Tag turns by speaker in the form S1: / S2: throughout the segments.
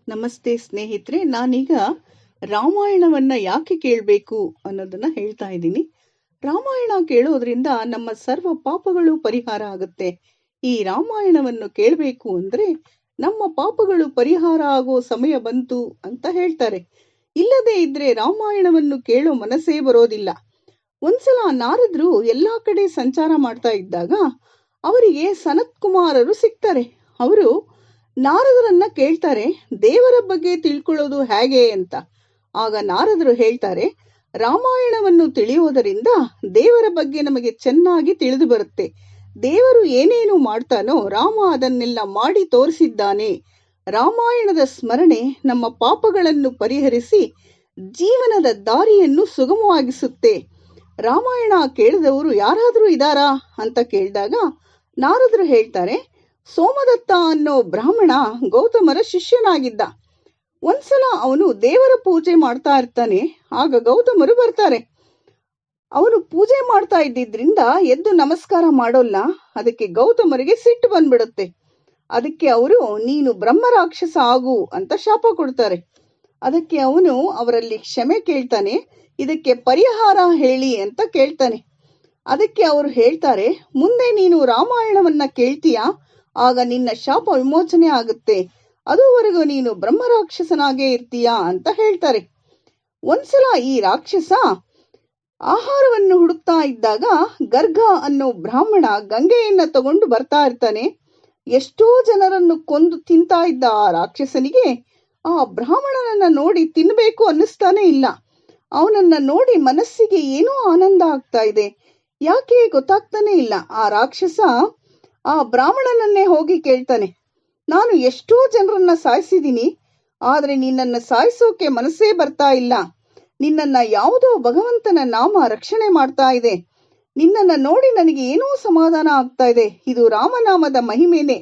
S1: ನಮಸ್ತೆ ಸ್ನೇಹಿತರೆ, ನಾನೀಗ ರಾಮಾಯಣವನ್ನ ಯಾಕೆ ಕೇಳಬೇಕು ಅನ್ನೋದನ್ನ ಹೇಳ್ತಾ ಇದ್ದೀನಿ. ರಾಮಾಯಣ ಕೇಳೋದ್ರಿಂದ ನಮ್ಮ ಸರ್ವ ಪಾಪಗಳು ಪರಿಹಾರ ಆಗುತ್ತೆ. ಈ ರಾಮಾಯಣವನ್ನು ಕೇಳಬೇಕು ಅಂದ್ರೆ ನಮ್ಮ ಪಾಪಗಳು ಪರಿಹಾರ ಆಗೋ ಸಮಯ ಬಂತು ಅಂತ ಹೇಳ್ತಾರೆ. ಇಲ್ಲದೆ ಇದ್ರೆ ರಾಮಾಯಣವನ್ನು ಕೇಳೋ ಮನಸ್ಸೇ ಬರೋದಿಲ್ಲ. ಒಂದ್ಸಲ ನಾರದ್ರು ಎಲ್ಲಾ ಕಡೆ ಸಂಚಾರ ಮಾಡ್ತಾ ಇದ್ದಾಗ ಅವರಿಗೆ ಸನತ್ ಕುಮಾರರು ಸಿಗ್ತಾರೆ. ಅವರು ನಾರದರನ್ನ ಕೇಳ್ತಾರೆ, ದೇವರ ಬಗ್ಗೆ ತಿಳ್ಕೊಳ್ಳೋದು ಹೇಗೆ ಅಂತ. ಆಗ ನಾರದರು ಹೇಳ್ತಾರೆ, ರಾಮಾಯಣವನ್ನು ತಿಳಿಯೋದರಿಂದ ದೇವರ ಬಗ್ಗೆ ನಮಗೆ ಚೆನ್ನಾಗಿ ತಿಳಿದು ಬರುತ್ತೆ. ದೇವರು ಏನೇನು ಮಾಡ್ತಾನೋ ರಾಮ ಅದನ್ನೆಲ್ಲ ಮಾಡಿ ತೋರಿಸಿದ್ದಾನೆ. ರಾಮಾಯಣದ ಸ್ಮರಣೆ ನಮ್ಮ ಪಾಪಗಳನ್ನು ಪರಿಹರಿಸಿ ಜೀವನದ ದಾರಿಯನ್ನು ಸುಗಮವಾಗಿಸುತ್ತೆ. ರಾಮಾಯಣ ಕೇಳಿದವರು ಯಾರಾದರೂ ಇದಾರಾ ಅಂತ ಕೇಳಿದಾಗ ನಾರದರು ಹೇಳ್ತಾರೆ, ಸೋಮದತ್ತ ಅನ್ನೋ ಬ್ರಾಹ್ಮಣ ಗೌತಮರ ಶಿಷ್ಯನಾಗಿದ್ದ. ಒಂದ್ಸಲ ಅವನು ದೇವರ ಪೂಜೆ ಮಾಡ್ತಾ ಇರ್ತಾನೆ. ಆಗ ಗೌತಮರು ಬರ್ತಾರೆ. ಅವನು ಪೂಜೆ ಮಾಡ್ತಾ ಇದ್ದಿದ್ರಿಂದ ಎದ್ದು ನಮಸ್ಕಾರ ಮಾಡೋಲ್ಲ. ಅದಕ್ಕೆ ಗೌತಮರಿಗೆ ಸಿಟ್ಟು ಬಂದ್ಬಿಡುತ್ತೆ. ಅದಕ್ಕೆ ಅವರು ನೀನು ಬ್ರಹ್ಮ ರಾಕ್ಷಸ ಆಗು ಅಂತ ಶಾಪ ಕೊಡ್ತಾರೆ. ಅದಕ್ಕೆ ಅವನು ಅವರಲ್ಲಿ ಕ್ಷಮೆ ಕೇಳ್ತಾನೆ. ಇದಕ್ಕೆ ಪರಿಹಾರ ಹೇಳಿ ಅಂತ ಕೇಳ್ತಾನೆ. ಅದಕ್ಕೆ ಅವರು ಹೇಳ್ತಾರೆ, ಮುಂದೆ ನೀನು ರಾಮಾಯಣವನ್ನ ಕೇಳ್ತೀಯಾ, ಆಗ ನಿನ್ನ ಶಾಪ ವಿಮೋಚನೆ ಆಗುತ್ತೆ. ಅದುವರೆಗೂ ನೀನು ಬ್ರಹ್ಮರಾಕ್ಷಸನಾಗೇ ಇರ್ತೀಯಾ ಅಂತ ಹೇಳ್ತಾರೆ. ಒಂದ್ಸಲ ಈ ರಾಕ್ಷಸ ಆಹಾರವನ್ನು ಹುಡುಕ್ತಾ ಇದ್ದಾಗ ಗರ್ಗ ಅನ್ನೋ ಬ್ರಾಹ್ಮಣ ಗಂಗೆಯನ್ನ ತಗೊಂಡು ಬರ್ತಾ ಇರ್ತಾನೆ. ಎಷ್ಟೋ ಜನರನ್ನು ಕೊಂದು ತಿಂತಾ ಇದ್ದ ಆ ರಾಕ್ಷಸನಿಗೆ ಆ ಬ್ರಾಹ್ಮಣನನ್ನ ನೋಡಿ ತಿನ್ಬೇಕು ಅನ್ನಿಸ್ತಾನೆ ಇಲ್ಲ. ಅವನನ್ನ ನೋಡಿ ಮನಸ್ಸಿಗೆ ಏನೋ ಆನಂದ ಆಗ್ತಾ ಇದೆ. ಯಾಕೆ ಗೊತ್ತಾಗ್ತಾನೆ ಇಲ್ಲ. ಆ ರಾಕ್ಷಸ ಆ ಬ್ರಾಹ್ಮಣನನ್ನೇ ಹೋಗಿ ಕೇಳ್ತಾನೆ, ನಾನು ಎಷ್ಟೋ ಜನರನ್ನ ಸಾಯಿಸಿದ್ದೀನಿ, ಆದ್ರೆ ನಿನ್ನನ್ನ ಸಾಯಿಸೋಕೆ ಮನಸ್ಸೇ ಬರ್ತಾ ಇಲ್ಲ. ನಿನ್ನನ್ನ ಯಾವುದೋ ಭಗವಂತನ ನಾಮ ರಕ್ಷಣೆ ಮಾಡ್ತಾ ಇದೆ. ನಿನ್ನನ್ನ ನೋಡಿ ನನಗೆ ಏನೋ ಸಮಾಧಾನ ಆಗ್ತಾ ಇದೆ. ಇದು ರಾಮನಾಮದ ಮಹಿಮೇನೆ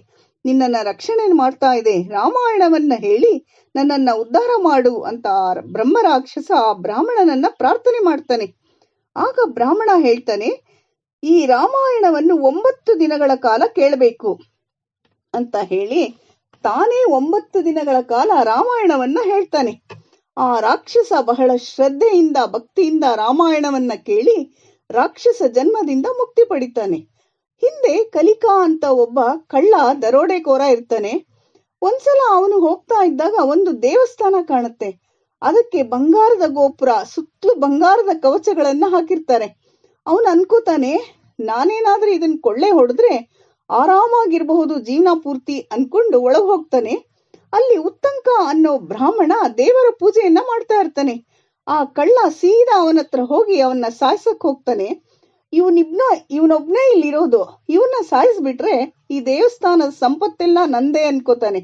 S1: ನಿನ್ನನ್ನ ರಕ್ಷಣೆ ಮಾಡ್ತಾ ಇದೆ. ರಾಮಾಯಣವನ್ನ ಹೇಳಿ ನನ್ನನ್ನ ಉದ್ಧಾರ ಮಾಡು ಅಂತ ಬ್ರಹ್ಮ ರಾಕ್ಷಸ ಆ ಬ್ರಾಹ್ಮಣನನ್ನ ಪ್ರಾರ್ಥನೆ ಮಾಡ್ತಾನೆ. ಆಗ ಬ್ರಾಹ್ಮಣ ಹೇಳ್ತಾನೆ, ಈ ರಾಮಾಯಣವನ್ನು 9 ದಿನಗಳ ಕಾಲ ಕೇಳಬೇಕು ಅಂತ ಹೇಳಿ ತಾನೇ 9 ದಿನಗಳ ಕಾಲ ರಾಮಾಯಣವನ್ನ ಹೇಳ್ತಾನೆ. ಆ ರಾಕ್ಷಸ ಬಹಳ ಶ್ರದ್ಧೆಯಿಂದ ಭಕ್ತಿಯಿಂದ ರಾಮಾಯಣವನ್ನ ಕೇಳಿ ರಾಕ್ಷಸ ಜನ್ಮದಿಂದ ಮುಕ್ತಿ ಪಡಿತಾನೆ. ಹಿಂದೆ ಕಲಿಕಾ ಅಂತ ಒಬ್ಬ ಕಳ್ಳ ದರೋಡೆಕೋರ ಇರ್ತಾನೆ. ಒಂದ್ಸಲ ಅವನು ಹೋಗ್ತಾ ಇದ್ದಾಗ ಒಂದು ದೇವಸ್ಥಾನ ಕಾಣುತ್ತೆ. ಅದಕ್ಕೆ ಬಂಗಾರದ ಗೋಪುರ, ಸುತ್ತಲೂ ಬಂಗಾರದ ಕವಚಗಳನ್ನ ಹಾಕಿರ್ತಾರೆ. ಅವನು ಅನ್ಕೋತಾನೆ, ನಾನೇನಾದ್ರೂ ಇದನ್ ಕೊಳ್ಳೆ ಹೊಡೆದ್ರೆ ಆರಾಮಾಗಿರ್ಬಹುದು ಜೀವನ ಪೂರ್ತಿ ಅನ್ಕೊಂಡು ಒಳಗ್ ಹೋಗ್ತಾನೆ. ಅಲ್ಲಿ ಉತ್ತಂಕ ಅನ್ನೋ ಬ್ರಾಹ್ಮಣ ದೇವರ ಪೂಜೆಯನ್ನ ಮಾಡ್ತಾ ಇರ್ತಾನೆ. ಕಳ್ಳ ಸೀದಾ ಅವನ ಹತ್ರ ಹೋಗಿ ಅವನ್ನ ಸಾಯ್ಸಕ್ ಹೋಗ್ತಾನೆ. ಇವನೊಬ್ನೇ ಇಲ್ಲಿರೋದು, ಇವನ್ನ ಸಾಯಿಸ್ಬಿಟ್ರೆ ಈ ದೇವಸ್ಥಾನದ ಸಂಪತ್ತೆಲ್ಲ ನಂದೇ ಅನ್ಕೋತಾನೆ.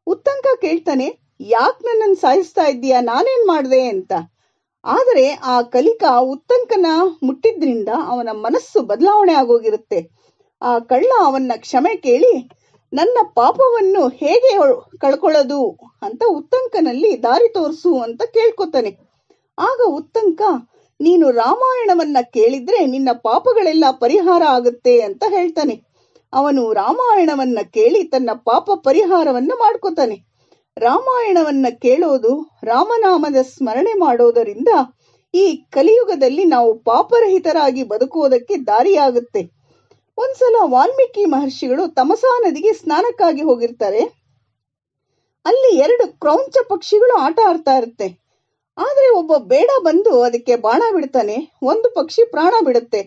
S1: ಉತ್ತಂಕ ಕೇಳ್ತಾನೆ, ಯಾಕ್ ನನ್ನನ್ನು ಸಾಯಿಸ್ತಾ ಇದ್ದೀಯಾ, ನಾನೇನ್ ಮಾಡ್ದೆ ಅಂತ. ಆದರೆ ಆ ಕಲಿಕಾ ಉತ್ತಂಕನ ಮುಟ್ಟಿದ್ರಿಂದ ಅವನ ಮನಸ್ಸು ಬದಲಾವಣೆ ಆಗೋಗಿರುತ್ತೆ. ಆ ಕಳ್ಳ ಅವನ್ನ ಕ್ಷಮೆ ಕೇಳಿ ನನ್ನ ಪಾಪವನ್ನು ಹೇಗೆ ಕಳ್ಕೊಳ್ಳೋದು ಅಂತ ಉತ್ತಂಕನಲ್ಲಿ ದಾರಿ ತೋರಿಸು ಅಂತ ಕೇಳ್ಕೊತಾನೆ. ಆಗ ಉತ್ತಂಕ, ನೀನು ರಾಮಾಯಣವನ್ನ ಕೇಳಿದ್ರೆ ನಿನ್ನ ಪಾಪಗಳೆಲ್ಲ ಪರಿಹಾರ ಆಗುತ್ತೆ ಅಂತ ಹೇಳ್ತಾನೆ. ಅವನು ರಾಮಾಯಣವನ್ನ ಕೇಳಿ ತನ್ನ ಪಾಪ ಪರಿಹಾರವನ್ನ ಮಾಡ್ಕೋತಾನೆ. ರಾಮಾಯಣವನ್ನ ಕೇಳೋದು, ರಾಮನಾಮದ ಸ್ಮರಣೆ ಮಾಡೋದರಿಂದ ಈ ಕಲಿಯುಗದಲ್ಲಿ ನಾವು ಪಾಪರಹಿತರಾಗಿ ಬದುಕುವುದಕ್ಕೆ ದಾರಿಯಾಗುತ್ತೆ. ಒಂದ್ಸಲ ವಾಲ್ಮೀಕಿ ಮಹರ್ಷಿಗಳು ತಮಸಾ ನದಿಗೆ ಸ್ನಾನಕ್ಕಾಗಿ ಹೋಗಿರ್ತಾರೆ. ಅಲ್ಲಿ 2 ಕ್ರೌಂಚ ಪಕ್ಷಿಗಳು ಆಟ ಆಡ್ತಾ ಇರುತ್ತೆ. ಆದ್ರೆ ಒಬ್ಬ ಬೇಡ ಬಂದು ಅದಕ್ಕೆ ಬಾಣ ಬಿಡ್ತಾನೆ. ಒಂದು ಪಕ್ಷಿ ಪ್ರಾಣ ಬಿಡುತ್ತೆ,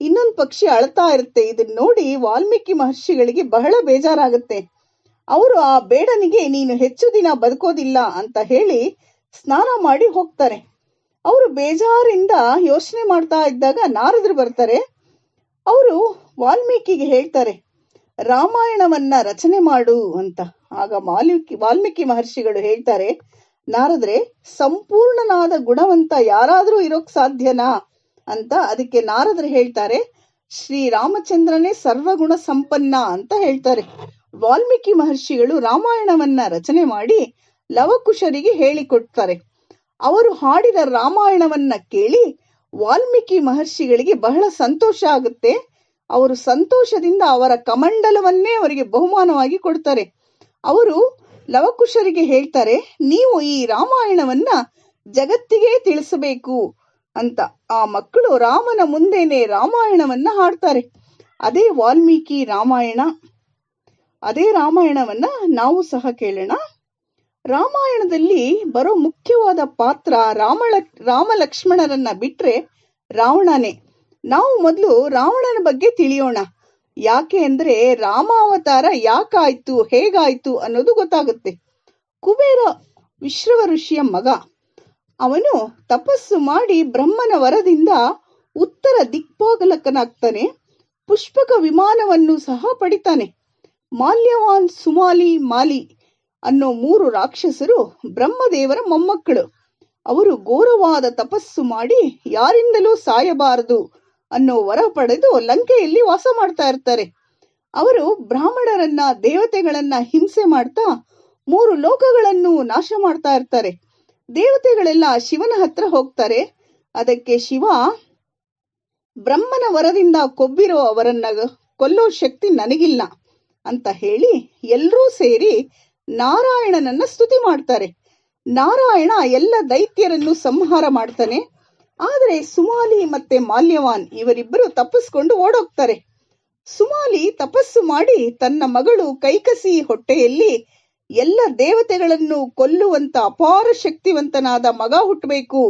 S1: ಇನ್ನೊಂದು ಪಕ್ಷಿ ಅಳ್ತಾ ಇರುತ್ತೆ. ಇದನ್ನ ನೋಡಿ ವಾಲ್ಮೀಕಿ ಮಹರ್ಷಿಗಳಿಗೆ ಬಹಳ ಬೇಜಾರಾಗುತ್ತೆ. ಅವರು ಆ ಬೇಡನಿಗೆ ನೀನು ಹೆಚ್ಚು ದಿನ ಬದುಕೋದಿಲ್ಲ ಅಂತ ಹೇಳಿ ಸ್ನಾನ ಮಾಡಿ ಹೋಗ್ತಾರೆ. ಅವರು ಬೇಜಾರಿಂದ ಯೋಚನೆ ಮಾಡ್ತಾ ಇದ್ದಾಗ ನಾರದರು ಬರ್ತಾರೆ. ಅವರು ವಾಲ್ಮೀಕಿಗೆ ಹೇಳ್ತಾರೆ, ರಾಮಾಯಣವನ್ನ ರಚನೆ ಮಾಡು ಅಂತ. ಆಗ ವಾಲ್ಮೀಕಿ ಮಹರ್ಷಿಗಳು ಹೇಳ್ತಾರೆ, ನಾರದ್ರೆ, ಸಂಪೂರ್ಣನಾದ ಗುಣವಂತ ಯಾರಾದ್ರೂ ಇರೋಕ್ ಸಾಧ್ಯನಾ ಅಂತ. ಅದಕ್ಕೆ ನಾರದರು ಹೇಳ್ತಾರೆ, ಶ್ರೀರಾಮಚಂದ್ರನೇ ಸರ್ವಗುಣ ಸಂಪನ್ನ ಅಂತ ಹೇಳ್ತಾರೆ. ವಾಲ್ಮೀಕಿ ಮಹರ್ಷಿಗಳು ರಾಮಾಯಣವನ್ನ ರಚನೆ ಮಾಡಿ ಲವಕುಶರಿಗೆ ಹೇಳಿಕೊಡ್ತಾರೆ. ಅವರು ಹಾಡಿದ ರಾಮಾಯಣವನ್ನ ಕೇಳಿ ವಾಲ್ಮೀಕಿ ಮಹರ್ಷಿಗಳಿಗೆ ಬಹಳ ಸಂತೋಷ ಆಗುತ್ತೆ. ಅವರು ಸಂತೋಷದಿಂದ ಅವರ ಕಮಂಡಲವನ್ನೇ ಅವರಿಗೆ ಬಹುಮಾನವಾಗಿ ಕೊಡ್ತಾರೆ. ಅವರು ಲವಕುಶರಿಗೆ ಹೇಳ್ತಾರೆ, ನೀವು ಈ ರಾಮಾಯಣವನ್ನ ಜಗತ್ತಿಗೆ ತಿಳಿಸಬೇಕು ಅಂತ. ಆ ಮಕ್ಕಳು ರಾಮನ ಮುಂದೆನೆ ರಾಮಾಯಣವನ್ನ ಹಾಡ್ತಾರೆ. ಅದೇ ವಾಲ್ಮೀಕಿ ರಾಮಾಯಣ. ಅದೇ ರಾಮಾಯಣವನ್ನ ನಾವು ಸಹ ಕೇಳೋಣ. ರಾಮಾಯಣದಲ್ಲಿ ಬರೋ ಮುಖ್ಯವಾದ ಪಾತ್ರ ರಾಮ ಲಕ್ಷ್ಮಣರನ್ನ ಬಿಟ್ರೆ ರಾವಣನೇ. ನಾವು ಮೊದಲು ರಾವಣನ ಬಗ್ಗೆ ತಿಳಿಯೋಣ. ಯಾಕೆ ಅಂದ್ರೆ ರಾಮಾವತಾರ ಯಾಕಾಯ್ತು, ಹೇಗಾಯ್ತು ಅನ್ನೋದು ಗೊತ್ತಾಗುತ್ತೆ. ಕುಬೇರ ವಿಶ್ರವ ಋಷಿಯ ಮಗ. ಅವನು ತಪಸ್ಸು ಮಾಡಿ ಬ್ರಹ್ಮನ ವರದಿಂದ ಉತ್ತರ ದಿಕ್ಪಾಲಕನಾಗ್ತಾನೆ. ಪುಷ್ಪಕ ವಿಮಾನವನ್ನು ಸಹ ಪಡಿತಾನೆ. ಮಾಲ್ಯವಾನ್, ಸುಮಾಲಿ, ಮಾಲಿ ಅನ್ನೋ 3 ರಾಕ್ಷಸರು ಬ್ರಹ್ಮದೇವರ ಮೊಮ್ಮಕ್ಕಳು. ಅವರು ಘೋರವಾದ ತಪಸ್ಸು ಮಾಡಿ ಯಾರಿಂದಲೂ ಸಾಯಬಾರದು ಅನ್ನೋ ವರ ಪಡೆದು ಲಂಕೆಯಲ್ಲಿ ವಾಸ ಮಾಡ್ತಾ ಇರ್ತಾರೆ. ಅವರು ಬ್ರಾಹ್ಮಣರನ್ನ, ದೇವತೆಗಳನ್ನ ಹಿಂಸೆ ಮಾಡ್ತಾ 3 ಲೋಕಗಳನ್ನು ನಾಶ ಮಾಡ್ತಾ ಇರ್ತಾರೆ. ದೇವತೆಗಳೆಲ್ಲ ಶಿವನ ಹತ್ರ ಹೋಗ್ತಾರೆ. ಅದಕ್ಕೆ ಶಿವ, ಬ್ರಹ್ಮನ ವರದಿಂದ ಕೊಬ್ಬಿರೋ ಅವರನ್ನ ಕೊಲ್ಲೋ ಶಕ್ತಿ ನನಗಿಲ್ಲ ಅಂತ ಹೇಳಿ ಎಲ್ರೂ ಸೇರಿ ನಾರಾಯಣನನ್ನ ಸ್ತುತಿ ಮಾಡ್ತಾರೆ. ನಾರಾಯಣ ಎಲ್ಲ ದೈತ್ಯರನ್ನು ಸಂಹಾರ ಮಾಡ್ತಾನೆ. ಆದರೆ ಸುಮಾಲಿ ಮತ್ತೆ ಮಾಲ್ಯವಾನ್ ಇವರಿಬ್ಬರು ತಪ್ಪಿಸ್ಕೊಂಡು ಓಡೋಗ್ತಾರೆ. ಸುಮಾಲಿ ತಪಸ್ಸು ಮಾಡಿ ತನ್ನ ಮಗಳು ಕೈಕಸಿ ಹೊಟ್ಟೆಯಲ್ಲಿ ಎಲ್ಲ ದೇವತೆಗಳನ್ನು ಕೊಲ್ಲುವಂತ ಅಪಾರ ಶಕ್ತಿವಂತನಾದ ಮಗ ಹುಟ್ಟಬೇಕು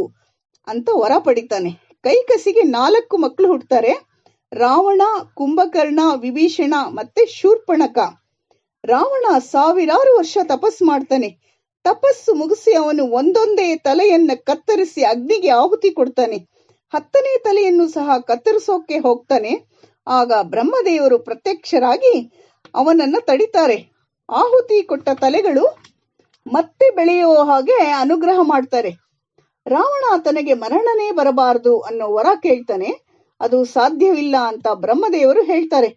S1: ಅಂತ ವರ ಪಡಿತಾನೆ. ಕೈಕಸಿಗೆ 4 ಮಕ್ಕಳು ಹುಟ್ಟುತ್ತಾರೆ. ರಾವಣ, ಕುಂಭಕರ್ಣ, ವಿಭೀಷಣ ಮತ್ತೆ ಶೂರ್ಪಣಖ. ರಾವಣ 1000 ವರ್ಷ ತಪಸ್ಸು ಮಾಡ್ತಾನೆ. ತಪಸ್ಸು ಮುಗಿಸಿ ಅವನು ಒಂದೊಂದೇ ತಲೆಯನ್ನ ಕತ್ತರಿಸಿ ಅಗ್ನಿಗೆ ಆಹುತಿ ಕೊಡ್ತಾನೆ. 10ನೇ ತಲೆಯನ್ನು ಸಹ ಕತ್ತರಿಸೋಕೆ ಹೋಗ್ತಾನೆ. ಆಗ ಬ್ರಹ್ಮದೇವರು ಪ್ರತ್ಯಕ್ಷರಾಗಿ ಅವನನ್ನ ತಡಿತಾರೆ. ಆಹುತಿ ಕೊಟ್ಟ ತಲೆಗಳು ಮತ್ತೆ ಬೆಳೆಯೋ ಹಾಗೆ ಅನುಗ್ರಹ ಮಾಡ್ತಾರೆ. ರಾವಣ ತನಗೆ ಮರಣನೇ ಬರಬಾರದು ಅನ್ನೋ ವರ ಕೇಳ್ತಾನೆ. ಅದು ಸಾಧ್ಯವಿಲ್ಲ ಅಂತ ಬ್ರಹ್ಮದೇವರು ಹೇಳ್ತಾರೆ.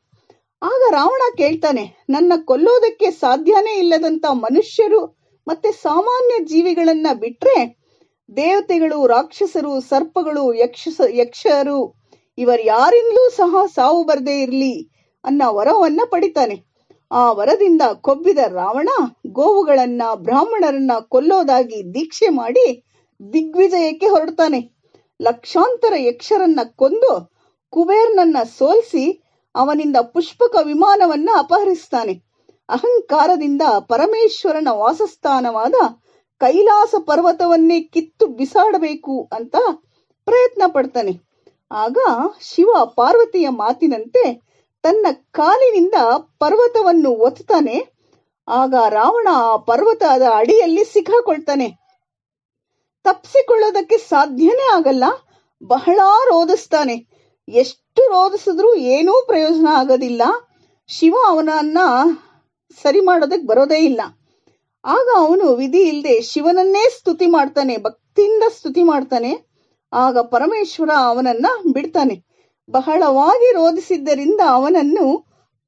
S1: ಆಗ ರಾವಣ ಕೇಳ್ತಾನೆ, ನನ್ನ ಕೊಲ್ಲೋದಕ್ಕೆ ಸಾಧ್ಯನೇ ಇಲ್ಲದಂತ ಮನುಷ್ಯರು ಮತ್ತೆ ಸಾಮಾನ್ಯ ಜೀವಿಗಳನ್ನ ಬಿಟ್ರೆ ದೇವತೆಗಳು, ರಾಕ್ಷಸರು, ಸರ್ಪಗಳು, ಯಕ್ಷರು ಇವರ್ ಯಾರಿಂದಲೂ ಸಹ ಸಾವು ಬರದೇ ಇರ್ಲಿ ಅನ್ನೋ ವರವನ್ನ ಪಡಿತಾನೆ. ಆ ವರದಿಂದ ಕೊಬ್ಬಿದ ರಾವಣ ಗೋವುಗಳನ್ನ, ಬ್ರಾಹ್ಮಣರನ್ನ ಕೊಲ್ಲೋದಾಗಿ ದೀಕ್ಷೆ ಮಾಡಿ ದಿಗ್ವಿಜಯಕ್ಕೆ ಹೊರಡ್ತಾನೆ. ಲಕ್ಷಾಂತರ ಯಕ್ಷರನ್ನ ಕೊಂದು ಕುಬೇರ್ನನ್ನ ಸೋಲಿಸಿ ಅವನಿಂದ ಪುಷ್ಪಕ ವಿಮಾನವನ್ನ ಅಪಹರಿಸ್ತಾನೆ. ಅಹಂಕಾರದಿಂದ ಪರಮೇಶ್ವರನ ವಾಸಸ್ಥಾನವಾದ ಕೈಲಾಸ ಪರ್ವತವನ್ನೇ ಕಿತ್ತು ಬಿಸಾಡಬೇಕು ಅಂತ ಪ್ರಯತ್ನ ಪಡ್ತಾನೆ. ಆಗ ಶಿವ ಪಾರ್ವತಿಯ ಮಾತಿನಂತೆ ತನ್ನ ಕಾಲಿನಿಂದ ಪರ್ವತವನ್ನು ಒತ್ತುತ್ತಾನೆ. ಆಗ ರಾವಣ ಆ ಪರ್ವತದ ಅಡಿಯಲ್ಲಿ ಸಿಕ್ಕಾಕೊಳ್ತಾನೆ. ತಪ್ಪಿಸಿಕೊಳ್ಳೋದಕ್ಕೆ ಸಾಧ್ಯನೇ ಆಗಲ್ಲ. ಬಹಳ ರೋಧಿಸ್ತಾನೆ. ಎಷ್ಟು ರೋಧಿಸಿದ್ರೂ ಏನೂ ಪ್ರಯೋಜನ ಆಗೋದಿಲ್ಲ. ಶಿವ ಅವನನ್ನ ಸರಿ ಮಾಡೋದಕ್ಕೆ ಬರೋದೇ ಇಲ್ಲ. ಆಗ ಅವನು ವಿಧಿ ಇಲ್ಲದೆ ಶಿವನನ್ನೇ ಸ್ತುತಿ ಮಾಡ್ತಾನೆ, ಭಕ್ತಿಯಿಂದ ಸ್ತುತಿ ಮಾಡ್ತಾನೆ. ಆಗ ಪರಮೇಶ್ವರ ಅವನನ್ನ ಬಿಡ್ತಾನೆ. ಬಹಳವಾಗಿ ರೋಧಿಸಿದ್ದರಿಂದ ಅವನನ್ನು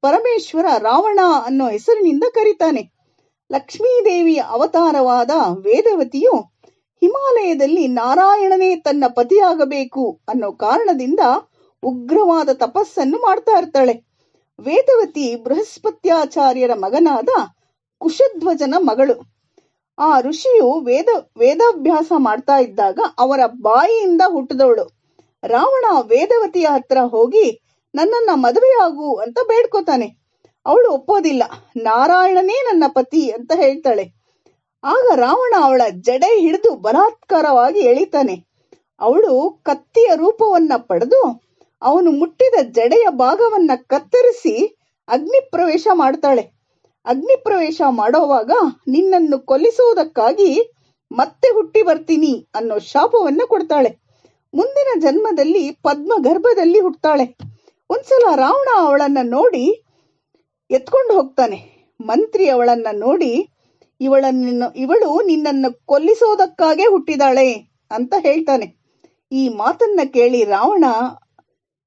S1: ಪರಮೇಶ್ವರ ರಾವಣ ಅನ್ನೋ ಹೆಸರಿನಿಂದ ಕರೀತಾನೆ. ಲಕ್ಷ್ಮೀದೇವಿಯ ಅವತಾರವಾದ ವೇದವತಿಯು ಹಿಮಾಲಯದಲ್ಲಿ ನಾರಾಯಣನೇ ತನ್ನ ಪತಿಯಾಗಬೇಕು ಅನ್ನೋ ಕಾರಣದಿಂದ ಉಗ್ರವಾದ ತಪಸ್ಸನ್ನು ಮಾಡ್ತಾ ಇರ್ತಾಳೆ. ವೇದವತಿ ಬೃಹಸ್ಪತ್ಯಾಚಾರ್ಯರ ಮಗನಾದ ಕುಶಧ್ವಜನ ಮಗಳು. ಆ ಋಷಿಯು ವೇದಾಭ್ಯಾಸ ಮಾಡ್ತಾ ಇದ್ದಾಗ ಅವರ ಬಾಯಿಯಿಂದ ಹುಟ್ಟಿದವಳು. ರಾವಣ ವೇದವತಿಯ ಹತ್ರ ಹೋಗಿ ನನ್ನನ್ನ ಮದುವೆಯಾಗು ಅಂತ ಬೇಡ್ಕೋತಾನೆ. ಅವಳು ಒಪ್ಪೋದಿಲ್ಲ. ನಾರಾಯಣನೇ ನನ್ನ ಪತಿ ಅಂತ ಹೇಳ್ತಾಳೆ. ಆಗ ರಾವಣ ಅವಳ ಜಡೆ ಹಿಡಿದು ಬಲಾತ್ಕಾರವಾಗಿ ಎಳಿತಾನೆ. ಅವಳು ಕತ್ತಿಯ ರೂಪವನ್ನ ಪಡೆದು ಅವನು ಮುಟ್ಟಿದ ಜಡೆಯ ಭಾಗವನ್ನ ಕತ್ತರಿಸಿ ಅಗ್ನಿ ಪ್ರವೇಶ ಮಾಡ್ತಾಳೆ. ಅಗ್ನಿ ಪ್ರವೇಶ ಮಾಡೋವಾಗ ನಿನ್ನನ್ನು ಕೊಲ್ಲಿಸುವುದಕ್ಕಾಗಿ ಮತ್ತೆ ಹುಟ್ಟಿ ಬರ್ತೀನಿ ಅನ್ನೋ ಶಾಪವನ್ನ ಕೊಡ್ತಾಳೆ. ಮುಂದಿನ ಜನ್ಮದಲ್ಲಿ ಪದ್ಮ ಗರ್ಭದಲ್ಲಿ ಹುಟ್ಟುತ್ತಾಳೆ. ಒಂದ್ಸಲ ರಾವಣ ಅವಳನ್ನ ನೋಡಿ ಎತ್ಕೊಂಡು ಹೋಗ್ತಾನೆ. ಮಂತ್ರಿ ಅವಳನ್ನ ನೋಡಿ ಇವಳು ನಿನ್ನನ್ನು ಕೊಲ್ಲಿಸೋದಕ್ಕಾಗೆ ಹುಟ್ಟಿದಾಳೆ ಅಂತ ಹೇಳ್ತಾನೆ. ಈ ಮಾತನ್ನ ಕೇಳಿ ರಾವಣ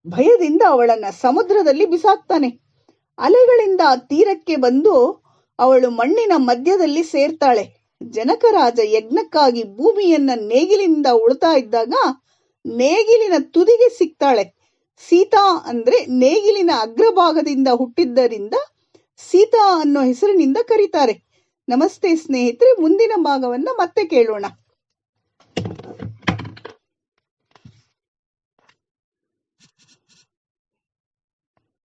S1: ಭಯದಿಂದ ಅವಳನ್ನ ಸಮುದ್ರದಲ್ಲಿ ಬಿಸಾಕ್ತಾನೆ. ಅಲೆಗಳಿಂದ ತೀರಕ್ಕೆ ಬಂದು ಅವಳು ಮಣ್ಣಿನ ಮಧ್ಯದಲ್ಲಿ ಸೇರ್ತಾಳೆ. ಜನಕರಾಜ ಯಜ್ಞಕ್ಕಾಗಿ ಭೂಮಿಯನ್ನ ನೇಗಿಲಿನಿಂದ ಉಳ್ತಾ ಇದ್ದಾಗ ನೇಗಿಲಿನ ತುದಿಗೆ ಸಿಗ್ತಾಳೆ. ಸೀತಾ ಅಂದ್ರೆ ನೇಗಿಲಿನ ಅಗ್ರಭಾಗದಿಂದ ಹುಟ್ಟಿದ್ದರಿಂದ ಸೀತಾ ಅನ್ನೋ ಹೆಸರಿನಿಂದ ಕರೀತಾರೆ. ನಮಸ್ತೆ ಸ್ನೇಹಿತರೆ, ಮುಂದಿನ ಭಾಗವನ್ನ ಮತ್ತೆ ಕೇಳೋಣ.